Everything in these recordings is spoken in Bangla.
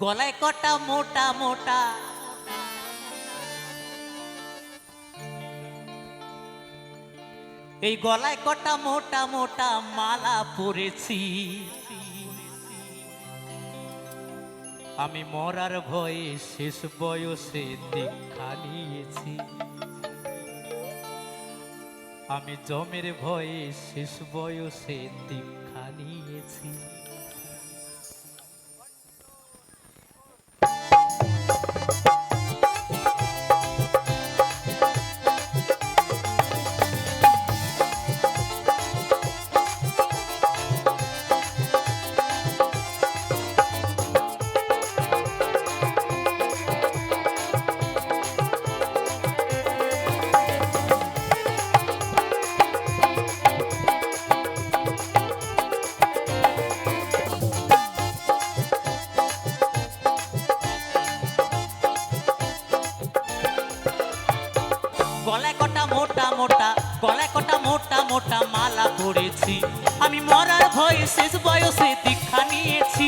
গলায় কটা মোটা মোটা এই গলায় কটা মোটা মোটা মালা পরেছি আমি মরার ভয়ে শেষ বয়সে দীক্ষা নিয়েছি আমি জমের ভয়ে শেষ বয়সে দীক্ষা নিয়েছি গলায় কটা মোটা মোটা গলায় কটা মোটা মোটা মালা পরেছি আমি মরার ভয়ে শেষ বয়সে দীক্ষা নিয়েছি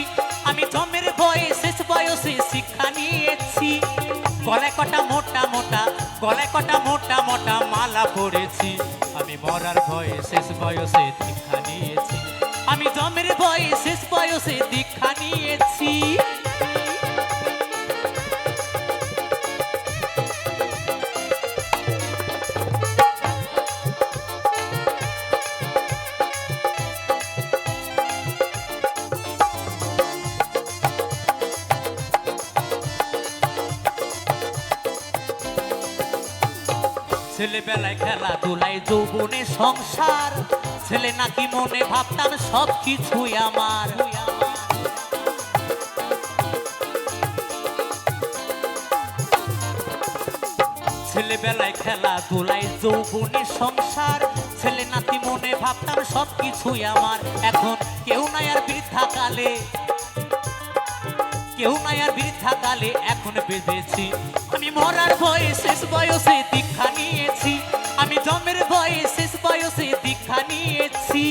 আমি জমের ভয়ে শেষ বয়সে শিক্ষা নিয়েছি গলায় কটা মোটা মোটা গলায় কটা মোটা মোটা মালা পরেছি আমি মরার ভয়ে শেষ বয়সে দীক্ষা নিয়েছি আমি জমের ভয়ে শেষ বয়সে দীক্ষা নিয়েছি ছেলেবেলায় খেলাধুলায় যৌবনে সংসার ছেলে নাকি মনে ভাবতাম সব কিছুই আমার ছেলেবেলায় খেলাধুলায় যৌবনে সংসার ছেলে নাতি মনে ভাবতাম সব কিছুই আমার এখন কেউ নাই আর বৃদ্ধা কালে কেউ নাই আর বৃদ্ধা কালে এখন বেঁধেছি আমি মরার ভয়ে শেষ বয়সে দীক্ষা নিয়েছি আমি জমের ভয়ে শেষ বয়সে দীক্ষা নিয়েছি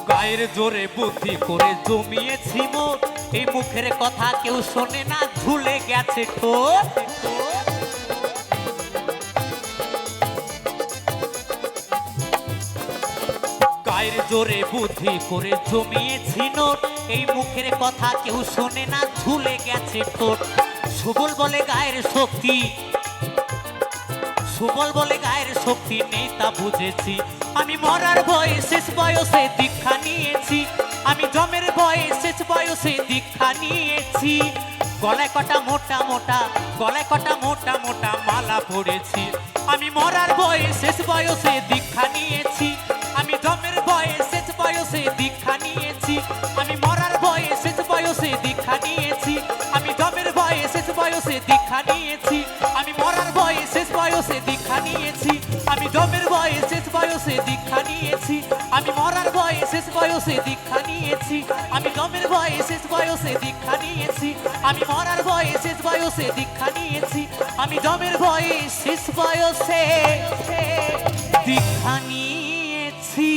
গায়ের জোরে বুদ্ধি করে জমিয়েছি মোট এই মুখের কথা কেউ শোনে না ঝুলে গেছে ঠোঁট গায়ের জোরে বুদ্ধি করে জমিয়েছি নোট এই মুখের কথা কেউ শোনে না ঝুলে গেছে ঠোঁট সুবল বলে গায়ের শক্তি সুবল বলে গায়ের শক্তি নেই তা বুঝেছি আমি মরার ভয়ে শেষ বয়সে দীক্ষা নিয়েছি আমি জমের ভয়ে শেষ বয়সে দীক্ষা নিয়েছি গলায় কটা মোটা মোটা গলায় কটা মোটা মোটা মালা পরেছি আমি মরার ভয়ে শেষ বয়সে দীক্ষা নিয়েছি আমি জমের ভয়ে শেষ বয়সে দীক্ষা নিয়েছি আমি মরার ভয়ে শেষ বয়সে দীক্ষা নিয়েছি আমি জমের ভয়ে শেষ বয়সে দীক্ষা নিয়েছি আমি মরার ভয়ে শেষ বয়সে দীক্ষা নিয়েছি আমি জমের ভয়ে শেষ বয়সে দীক্ষা নিয়েছি আমি মরার ভয়ে শেষ বয়সে দীক্ষা নিয়েছি আমি জমের ভয়ে শেষ বয়সে দীক্ষা নিয়েছি আমি মরার ভয়ে শেষ বয়সে দীক্ষা নিয়েছি আমি জমের ভয়ে শেষ বয়সে দীক্ষা নিয়েছি